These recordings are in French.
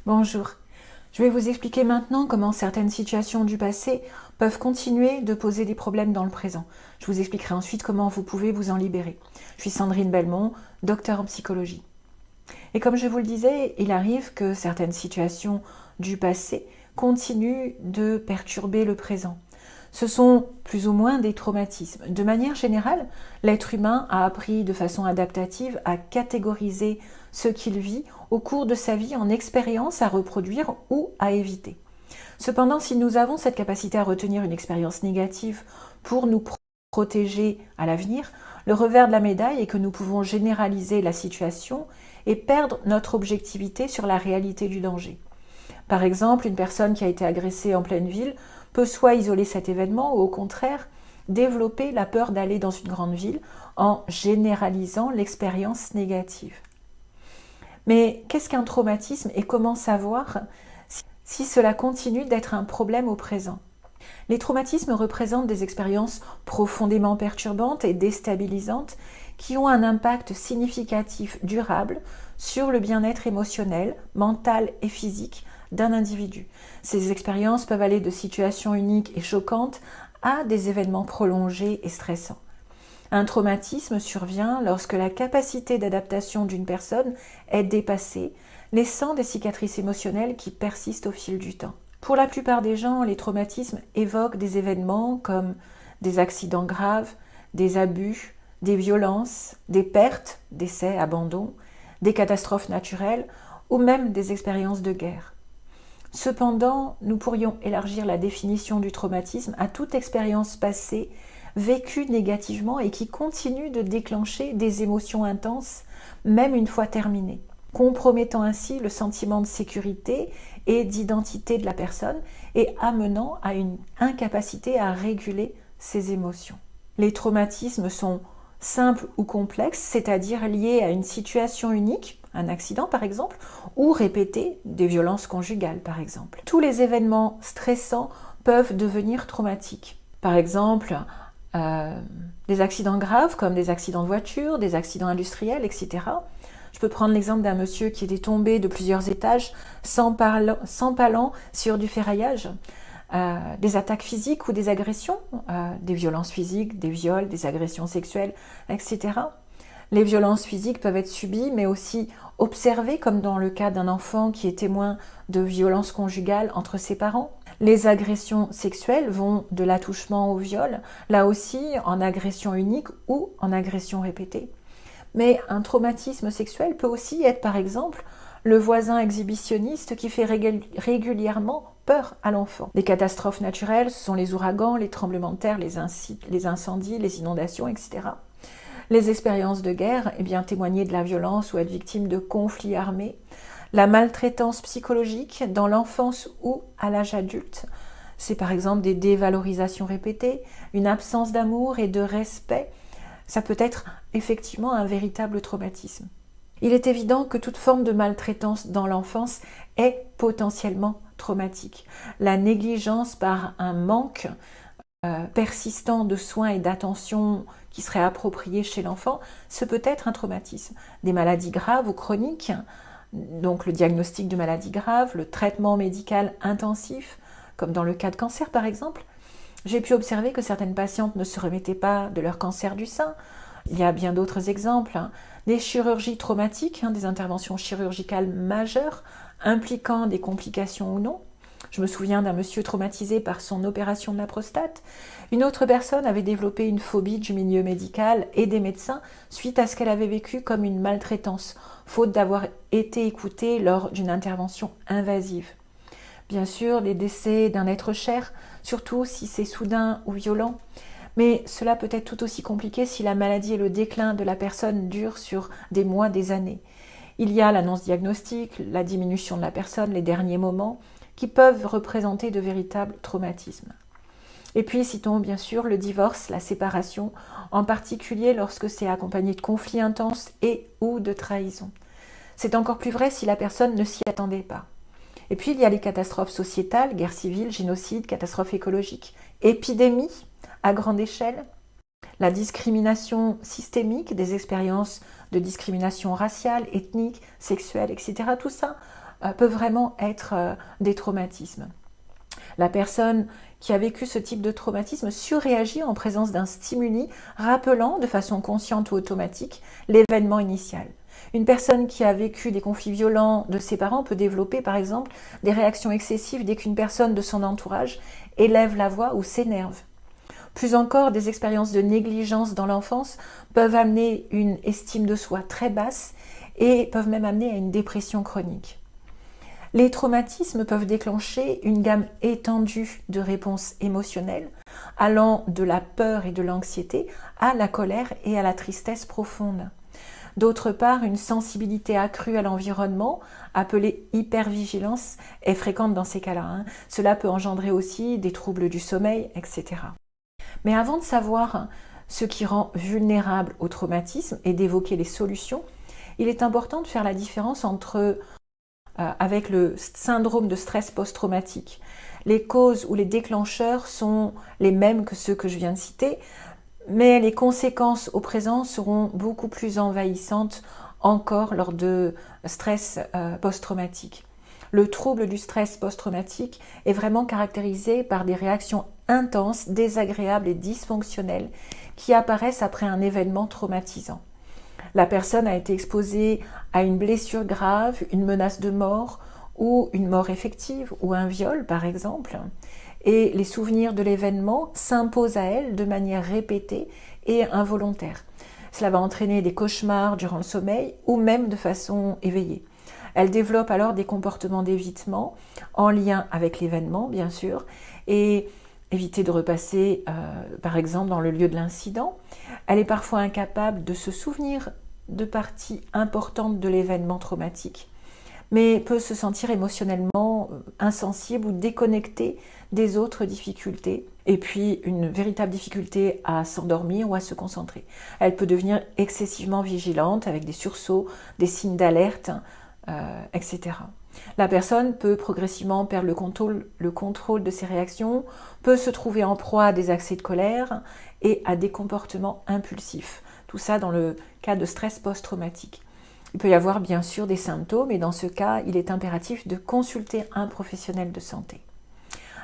Bonjour, je vais vous expliquer maintenant comment certaines situations du passé peuvent continuer de poser des problèmes dans le présent. Je vous expliquerai ensuite comment vous pouvez vous en libérer. Je suis Sandrine Belmont, docteure en psychologie. Et comme je vous le disais, il arrive que certaines situations du passé continuent de perturber le présent. Ce sont plus ou moins des traumatismes. De manière générale, l'être humain a appris de façon adaptative à catégoriser ce qu'il vit au cours de sa vie en expériences à reproduire ou à éviter. Cependant, si nous avons cette capacité à retenir une expérience négative pour nous protéger à l'avenir, le revers de la médaille est que nous pouvons généraliser la situation et perdre notre objectivité sur la réalité du danger. Par exemple, une personne qui a été agressée en pleine ville peut soit isoler cet événement ou au contraire développer la peur d'aller dans une grande ville en généralisant l'expérience négative. Mais qu'est-ce qu'un traumatisme et comment savoir si cela continue d'être un problème au présent? Les traumatismes représentent des expériences profondément perturbantes et déstabilisantes qui ont un impact significatif durable sur le bien-être émotionnel, mental et physique d'un individu. Ces expériences peuvent aller de situations uniques et choquantes à des événements prolongés et stressants. Un traumatisme survient lorsque la capacité d'adaptation d'une personne est dépassée, laissant des cicatrices émotionnelles qui persistent au fil du temps. Pour la plupart des gens, les traumatismes évoquent des événements comme des accidents graves, des abus, des violences, des pertes, décès, abandons, des catastrophes naturelles ou même des expériences de guerre. Cependant, nous pourrions élargir la définition du traumatisme à toute expérience passée vécue négativement et qui continue de déclencher des émotions intenses, même une fois terminée, compromettant ainsi le sentiment de sécurité et d'identité de la personne et amenant à une incapacité à réguler ses émotions. Les traumatismes sont simples ou complexes, c'est-à-dire liés à une situation unique, un accident par exemple, ou répétés, des violences conjugales par exemple. Tous les événements stressants peuvent devenir traumatiques. Par exemple, des accidents graves comme des accidents de voiture, des accidents industriels, etc. Je peux prendre l'exemple d'un monsieur qui était tombé de plusieurs étages s'empalant sur du ferraillage. Des attaques physiques ou des agressions, des violences physiques, des viols, des agressions sexuelles, etc. Les violences physiques peuvent être subies, mais aussi observées, comme dans le cas d'un enfant qui est témoin de violences conjugales entre ses parents. Les agressions sexuelles vont de l'attouchement au viol, là aussi en agression unique ou en agression répétée. Mais un traumatisme sexuel peut aussi être, par exemple, le voisin exhibitionniste qui fait régulièrement peur à l'enfant. Les catastrophes naturelles, ce sont les ouragans, les tremblements de terre, les incendies, les inondations, etc. Les expériences de guerre, témoigner de la violence ou être victime de conflits armés. La maltraitance psychologique dans l'enfance ou à l'âge adulte, c'est par exemple des dévalorisations répétées, une absence d'amour et de respect. Ça peut être effectivement un véritable traumatisme. Il est évident que toute forme de maltraitance dans l'enfance est potentiellement traumatique. La négligence par un manque persistant de soins et d'attention qui serait approprié chez l'enfant, ce peut être un traumatisme. Des maladies graves ou chroniques, donc le diagnostic de maladies graves, le traitement médical intensif, comme dans le cas de cancer par exemple. J'ai pu observer que certaines patientes ne se remettaient pas de leur cancer du sein. Il y a bien d'autres exemples. Des chirurgies traumatiques, des interventions chirurgicales majeures impliquant des complications ou non. Je me souviens d'un monsieur traumatisé par son opération de la prostate. Une autre personne avait développé une phobie du milieu médical et des médecins suite à ce qu'elle avait vécu comme une maltraitance, faute d'avoir été écoutée lors d'une intervention invasive. Bien sûr, les décès d'un être cher, surtout si c'est soudain ou violent, mais cela peut être tout aussi compliqué si la maladie et le déclin de la personne durent sur des mois, des années. Il y a l'annonce diagnostique, la diminution de la personne, les derniers moments, qui peuvent représenter de véritables traumatismes. Et puis citons bien sûr le divorce, la séparation, en particulier lorsque c'est accompagné de conflits intenses et ou de trahison. C'est encore plus vrai si la personne ne s'y attendait pas. Et puis il y a les catastrophes sociétales, guerre civile, génocide, catastrophes écologiques, épidémies à grande échelle, la discrimination systémique, des expériences de discrimination raciale, ethnique, sexuelle, etc. Tout ça peuvent vraiment être des traumatismes. La personne qui a vécu ce type de traumatisme surréagit en présence d'un stimuli rappelant de façon consciente ou automatique l'événement initial. Une personne qui a vécu des conflits violents de ses parents peut développer par exemple des réactions excessives dès qu'une personne de son entourage élève la voix ou s'énerve. Plus encore, des expériences de négligence dans l'enfance peuvent amener une estime de soi très basse et peuvent même amener à une dépression chronique. Les traumatismes peuvent déclencher une gamme étendue de réponses émotionnelles, allant de la peur et de l'anxiété à la colère et à la tristesse profonde. D'autre part, une sensibilité accrue à l'environnement, appelée hypervigilance, est fréquente dans ces cas-là. Cela peut engendrer aussi des troubles du sommeil, etc. Mais avant de savoir ce qui rend vulnérable au traumatisme et d'évoquer les solutions, il est important de faire la différence avec le syndrome de stress post-traumatique. Les causes ou les déclencheurs sont les mêmes que ceux que je viens de citer, mais les conséquences au présent seront beaucoup plus envahissantes encore lors de stress post-traumatique. Le trouble du stress post-traumatique est vraiment caractérisé par des réactions intenses, désagréables et dysfonctionnelles qui apparaissent après un événement traumatisant. La personne a été exposée à une blessure grave, une menace de mort ou une mort effective ou un viol par exemple. Et les souvenirs de l'événement s'imposent à elle de manière répétée et involontaire. Cela va entraîner des cauchemars durant le sommeil ou même de façon éveillée. Elle développe alors des comportements d'évitement en lien avec l'événement bien sûr et éviter de repasser par exemple dans le lieu de l'incident. Elle est parfois incapable de se souvenir de parties importantes de l'événement traumatique, mais peut se sentir émotionnellement insensible ou déconnectée des autres difficultés, et puis une véritable difficulté à s'endormir ou à se concentrer. Elle peut devenir excessivement vigilante avec des sursauts, des signes d'alerte, etc. La personne peut progressivement perdre le contrôle de ses réactions, peut se trouver en proie à des accès de colère et à des comportements impulsifs. Tout ça dans le cas de stress post-traumatique. Il peut y avoir bien sûr des symptômes et dans ce cas, il est impératif de consulter un professionnel de santé.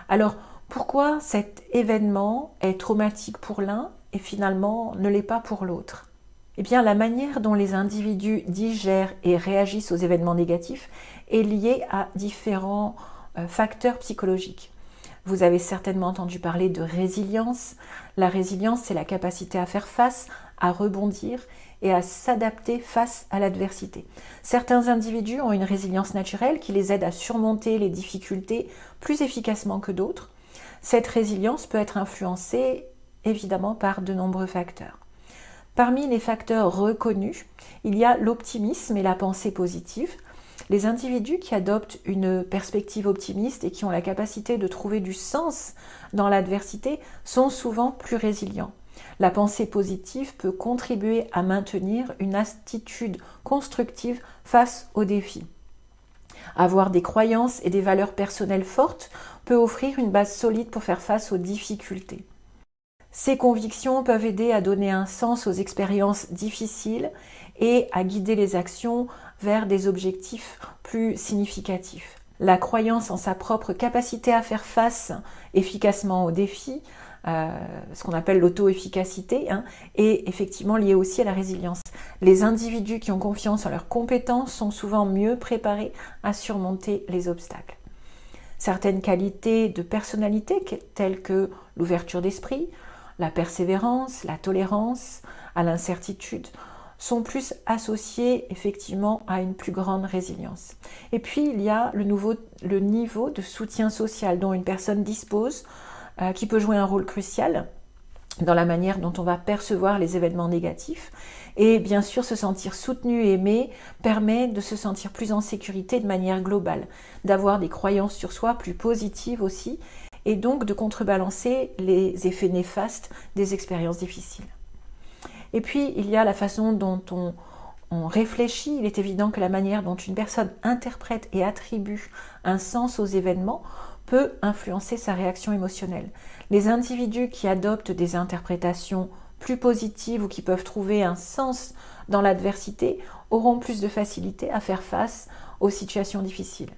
Alors, pourquoi cet événement est traumatique pour l'un et finalement ne l'est pas pour l'autre ? Eh bien, la manière dont les individus digèrent et réagissent aux événements négatifs est liée à différents facteurs psychologiques. Vous avez certainement entendu parler de résilience. La résilience, c'est la capacité à faire face, à rebondir et à s'adapter face à l'adversité. Certains individus ont une résilience naturelle qui les aide à surmonter les difficultés plus efficacement que d'autres. Cette résilience peut être influencée évidemment par de nombreux facteurs. Parmi les facteurs reconnus, il y a l'optimisme et la pensée positive. Les individus qui adoptent une perspective optimiste et qui ont la capacité de trouver du sens dans l'adversité sont souvent plus résilients. La pensée positive peut contribuer à maintenir une attitude constructive face aux défis. Avoir des croyances et des valeurs personnelles fortes peut offrir une base solide pour faire face aux difficultés. Ces convictions peuvent aider à donner un sens aux expériences difficiles et à guider les actions vers des objectifs plus significatifs. La croyance en sa propre capacité à faire face efficacement aux défis, ce qu'on appelle l'auto-efficacité, est effectivement liée aussi à la résilience. Les individus qui ont confiance en leurs compétences sont souvent mieux préparés à surmonter les obstacles. Certaines qualités de personnalité, telles que l'ouverture d'esprit, la persévérance, la tolérance à l'incertitude, sont plus associées effectivement à une plus grande résilience. Et puis il y a le niveau de soutien social dont une personne dispose, qui peut jouer un rôle crucial dans la manière dont on va percevoir les événements négatifs. Et bien sûr, se sentir soutenu et aimé permet de se sentir plus en sécurité de manière globale, d'avoir des croyances sur soi plus positives aussi, et donc de contrebalancer les effets néfastes des expériences difficiles. Et puis, il y a la façon dont on réfléchit. Il est évident que la manière dont une personne interprète et attribue un sens aux événements peut influencer sa réaction émotionnelle. Les individus qui adoptent des interprétations plus positives ou qui peuvent trouver un sens dans l'adversité auront plus de facilité à faire face aux situations difficiles.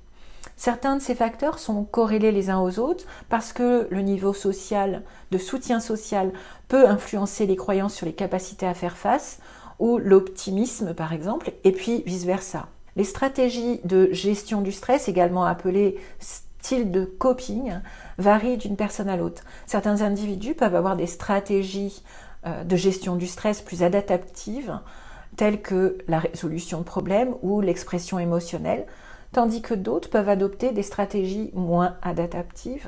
Certains de ces facteurs sont corrélés les uns aux autres parce que le niveau social, de soutien social, peut influencer les croyances sur les capacités à faire face, ou l'optimisme par exemple, et puis vice-versa. Les stratégies de gestion du stress, également appelées styles de coping, varient d'une personne à l'autre. Certains individus peuvent avoir des stratégies de gestion du stress plus adaptatives, telles que la résolution de problèmes ou l'expression émotionnelle, tandis que d'autres peuvent adopter des stratégies moins adaptatives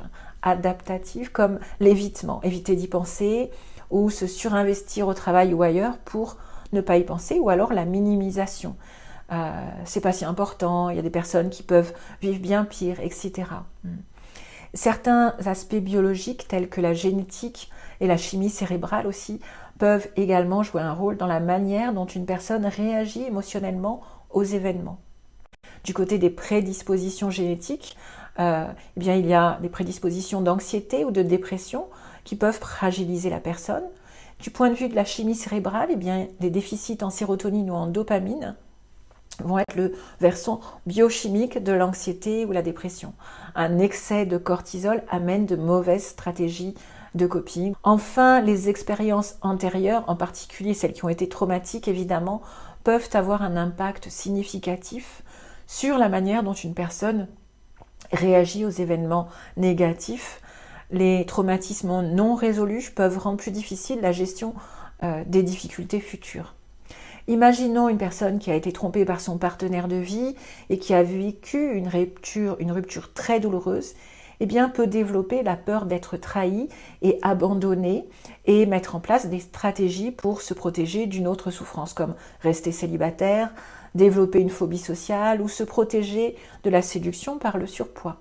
comme l'évitement, éviter d'y penser, ou se surinvestir au travail ou ailleurs pour ne pas y penser, ou alors la minimisation. C'est pas si important, il y a des personnes qui peuvent vivre bien pire, etc. Certains aspects biologiques tels que la génétique et la chimie cérébrale aussi peuvent également jouer un rôle dans la manière dont une personne réagit émotionnellement aux événements. Du côté des prédispositions génétiques, eh bien, il y a des prédispositions d'anxiété ou de dépression qui peuvent fragiliser la personne. Du point de vue de la chimie cérébrale, eh bien, des déficits en sérotonine ou en dopamine vont être le versant biochimique de l'anxiété ou la dépression. Un excès de cortisol amène de mauvaises stratégies de coping. Enfin, les expériences antérieures, en particulier celles qui ont été traumatiques évidemment, peuvent avoir un impact significatif sur la manière dont une personne réagit aux événements négatifs. Les traumatismes non résolus peuvent rendre plus difficile la gestion des difficultés futures. Imaginons une personne qui a été trompée par son partenaire de vie et qui a vécu une rupture très douloureuse, eh bien, peut développer la peur d'être trahi et abandonné et mettre en place des stratégies pour se protéger d'une autre souffrance, comme rester célibataire, développer une phobie sociale ou se protéger de la séduction par le surpoids.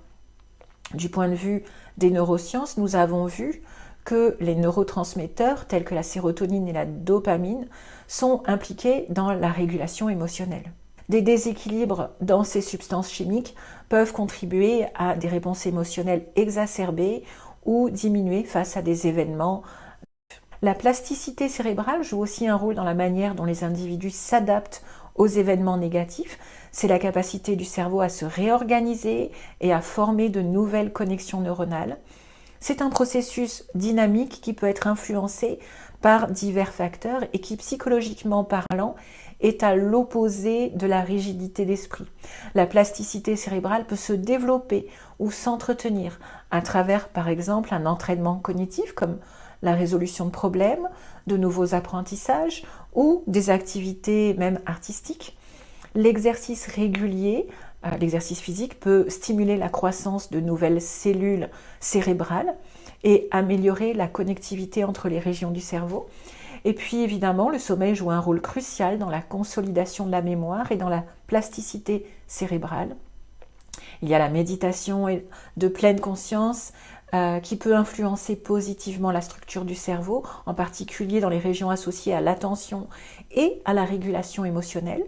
Du point de vue des neurosciences, nous avons vu que les neurotransmetteurs tels que la sérotonine et la dopamine sont impliqués dans la régulation émotionnelle. Des déséquilibres dans ces substances chimiques peuvent contribuer à des réponses émotionnelles exacerbées ou diminuer face à des événements. La plasticité cérébrale joue aussi un rôle dans la manière dont les individus s'adaptent aux événements négatifs. C'est la capacité du cerveau à se réorganiser et à former de nouvelles connexions neuronales. C'est un processus dynamique qui peut être influencé par divers facteurs et qui, psychologiquement parlant, est à l'opposé de la rigidité d'esprit. La plasticité cérébrale peut se développer ou s'entretenir à travers, par exemple, un entraînement cognitif comme la résolution de problèmes, de nouveaux apprentissages ou des activités même artistiques. L'exercice régulier, l'exercice physique peut stimuler la croissance de nouvelles cellules cérébrales et améliorer la connectivité entre les régions du cerveau. Et puis évidemment, le sommeil joue un rôle crucial dans la consolidation de la mémoire et dans la plasticité cérébrale. Il y a la méditation de pleine conscience qui peut influencer positivement la structure du cerveau, en particulier dans les régions associées à l'attention et à la régulation émotionnelle.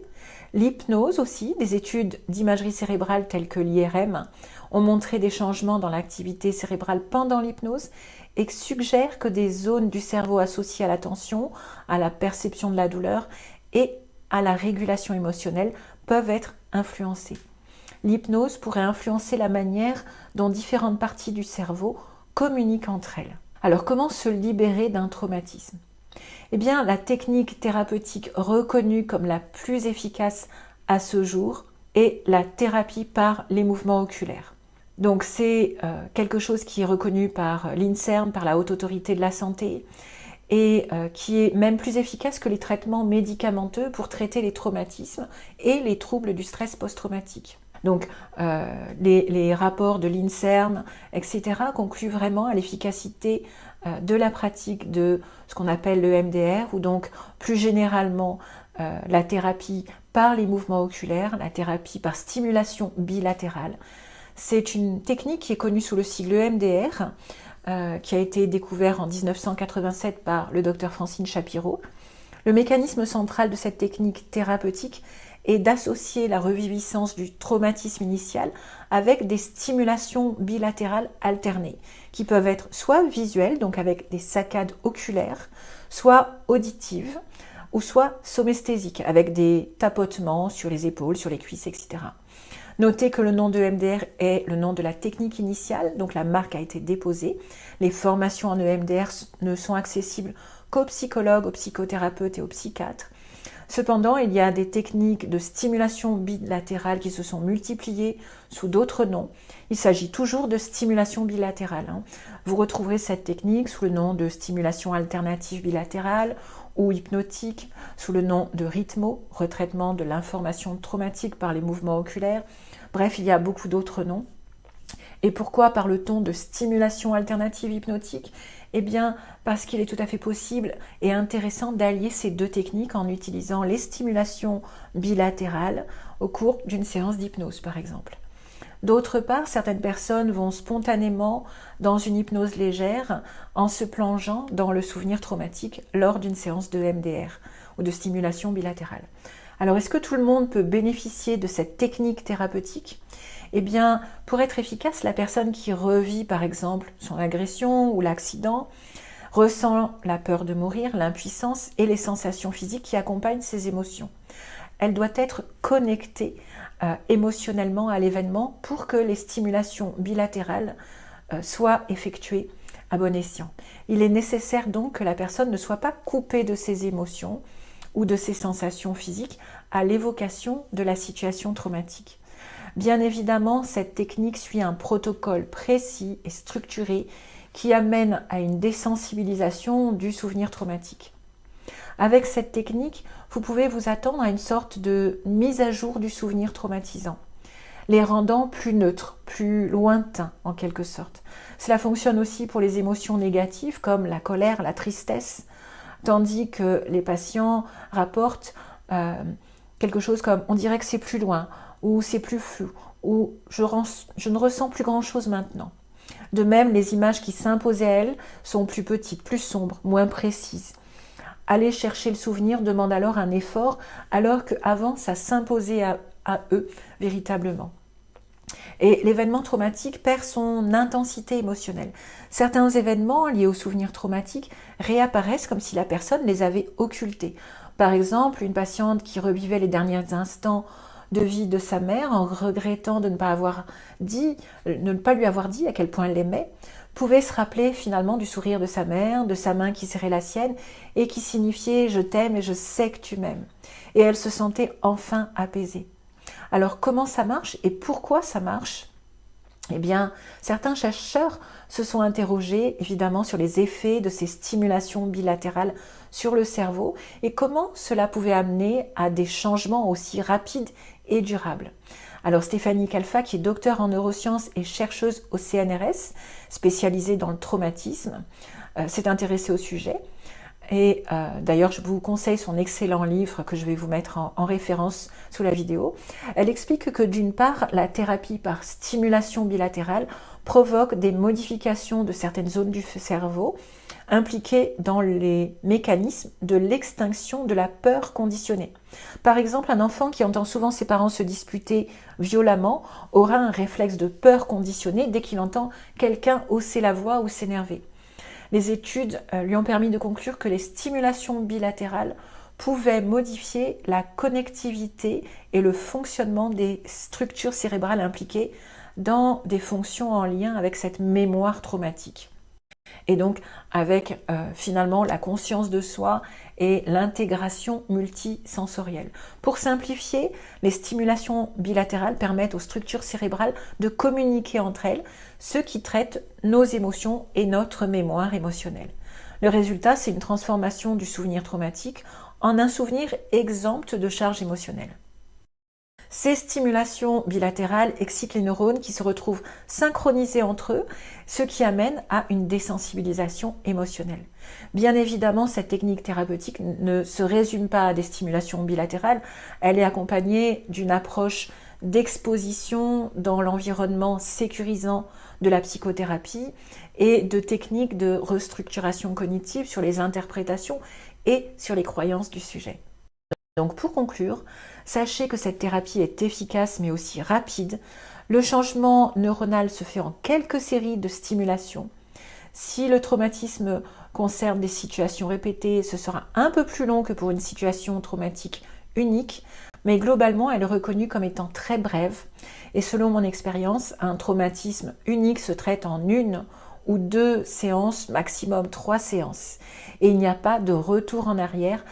L'hypnose aussi, des études d'imagerie cérébrale telles que l'IRM ont montré des changements dans l'activité cérébrale pendant l'hypnose et suggèrent que des zones du cerveau associées à l'attention, à la perception de la douleur et à la régulation émotionnelle peuvent être influencées. L'hypnose pourrait influencer la manière dont différentes parties du cerveau communiquent entre elles. Alors, comment se libérer d'un traumatisme ? Eh bien, la technique thérapeutique reconnue comme la plus efficace à ce jour est la thérapie par les mouvements oculaires. Donc, c'est quelque chose qui est reconnu par l'INSERM, par la Haute Autorité de la Santé, et qui est même plus efficace que les traitements médicamenteux pour traiter les traumatismes et les troubles du stress post-traumatique. Donc, les rapports de l'INSERM, etc., concluent vraiment à l'efficacité de la pratique de ce qu'on appelle le MDR, ou donc plus généralement la thérapie par les mouvements oculaires, la thérapie par stimulation bilatérale. C'est une technique qui est connue sous le sigle EMDR, qui a été découvert en 1987 par le docteur Francine Shapiro. Le mécanisme central de cette technique thérapeutique est d'associer la reviviscence du traumatisme initial avec des stimulations bilatérales alternées, qui peuvent être soit visuelles, donc avec des saccades oculaires, soit auditives, ou soit somesthésiques, avec des tapotements sur les épaules, sur les cuisses, etc. Notez que le nom de EMDR est le nom de la technique initiale, donc la marque a été déposée. Les formations en EMDR ne sont accessibles qu'aux psychologues, aux psychothérapeutes et aux psychiatres. Cependant, il y a des techniques de stimulation bilatérale qui se sont multipliées sous d'autres noms. Il s'agit toujours de stimulation bilatérale. Vous retrouverez cette technique sous le nom de stimulation alternative bilatérale ou hypnotique, sous le nom de rythmo, retraitement de l'information traumatique par les mouvements oculaires. Bref, il y a beaucoup d'autres noms. Et pourquoi parle-t-on de stimulation alternative hypnotique? Eh bien, parce qu'il est tout à fait possible et intéressant d'allier ces deux techniques en utilisant les stimulations bilatérales au cours d'une séance d'hypnose, par exemple. D'autre part, certaines personnes vont spontanément dans une hypnose légère en se plongeant dans le souvenir traumatique lors d'une séance de MDR ou de stimulation bilatérale. Alors, est-ce que tout le monde peut bénéficier de cette technique thérapeutique? Eh bien, pour être efficace, la personne qui revit par exemple son agression ou l'accident ressent la peur de mourir, l'impuissance et les sensations physiques qui accompagnent ces émotions. Elle doit être connectée émotionnellement à l'événement pour que les stimulations bilatérales soient effectuées à bon escient. Il est nécessaire donc que la personne ne soit pas coupée de ses émotions ou de ses sensations physiques à l'évocation de la situation traumatique. Bien évidemment, cette technique suit un protocole précis et structuré qui amène à une désensibilisation du souvenir traumatique. Avec cette technique, vous pouvez vous attendre à une sorte de mise à jour du souvenir traumatisant, les rendant plus neutres, plus lointains en quelque sorte. Cela fonctionne aussi pour les émotions négatives comme la colère, la tristesse, tandis que les patients rapportent quelque chose comme « on dirait que c'est plus loin » ou « c'est plus flou » ou « je ne ressens plus grand-chose maintenant ». De même, les images qui s'imposent à elles sont plus petites, plus sombres, moins précises. Aller chercher le souvenir demande alors un effort, alors qu'avant, ça s'imposait à eux véritablement. Et l'événement traumatique perd son intensité émotionnelle. Certains événements liés au souvenir traumatique réapparaissent comme si la personne les avait occultés. Par exemple, une patiente qui revivait les derniers instants de vie de sa mère en regrettant de ne pas lui avoir dit à quel point elle l'aimait, pouvait se rappeler finalement du sourire de sa mère, de sa main qui serrait la sienne et qui signifiait « je t'aime et je sais que tu m'aimes ». Et elle se sentait enfin apaisée. Alors comment ça marche et pourquoi ça marche? Eh bien, certains chercheurs se sont interrogés évidemment sur les effets de ces stimulations bilatérales sur le cerveau et comment cela pouvait amener à des changements aussi rapides et durables. Alors Stéphanie Calfa, qui est docteure en neurosciences et chercheuse au CNRS, spécialisée dans le traumatisme, s'est intéressée au sujet. Et d'ailleurs, je vous conseille son excellent livre que je vais vous mettre en référence sous la vidéo. Elle explique que d'une part, la thérapie par stimulation bilatérale provoque des modifications de certaines zones du cerveau impliquées dans les mécanismes de l'extinction de la peur conditionnée. Par exemple, un enfant qui entend souvent ses parents se disputer violemment aura un réflexe de peur conditionnée dès qu'il entend quelqu'un hausser la voix ou s'énerver. Les études lui ont permis de conclure que les stimulations bilatérales pouvaient modifier la connectivité et le fonctionnement des structures cérébrales impliquées dans des fonctions en lien avec cette mémoire traumatique. Et donc avec finalement la conscience de soi et l'intégration multisensorielle. Pour simplifier, les stimulations bilatérales permettent aux structures cérébrales de communiquer entre elles, ce qui traite nos émotions et notre mémoire émotionnelle. Le résultat, c'est une transformation du souvenir traumatique en un souvenir exempt de charge émotionnelle. Ces stimulations bilatérales excitent les neurones qui se retrouvent synchronisés entre eux, ce qui amène à une désensibilisation émotionnelle. Bien évidemment, cette technique thérapeutique ne se résume pas à des stimulations bilatérales, elle est accompagnée d'une approche d'exposition dans l'environnement sécurisant de la psychothérapie et de techniques de restructuration cognitive sur les interprétations et sur les croyances du sujet. Donc pour conclure, sachez que cette thérapie est efficace mais aussi rapide. Le changement neuronal se fait en quelques séries de stimulations. Si le traumatisme concerne des situations répétées, ce sera un peu plus long que pour une situation traumatique unique. mais globalement, elle est reconnue comme étant très brève. Et selon mon expérience, un traumatisme unique se traite en 1 ou 2 séances, maximum 3 séances. Et il n'y a pas de retour en arrière,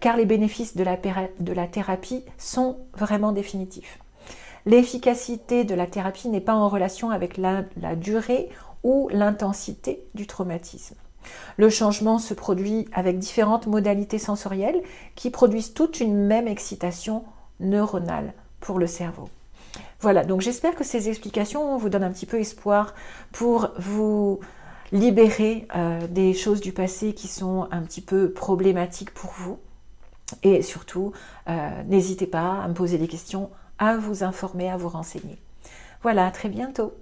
car les bénéfices de la thérapie sont vraiment définitifs. L'efficacité de la thérapie n'est pas en relation avec la durée ou l'intensité du traumatisme. Le changement se produit avec différentes modalités sensorielles qui produisent toute une même excitation neuronale pour le cerveau. Voilà, donc j'espère que ces explications vous donnent un petit peu espoir pour vous libérer des choses du passé qui sont un petit peu problématiques pour vous. Et surtout, n'hésitez pas à me poser des questions, à vous informer, à vous renseigner. Voilà, à très bientôt.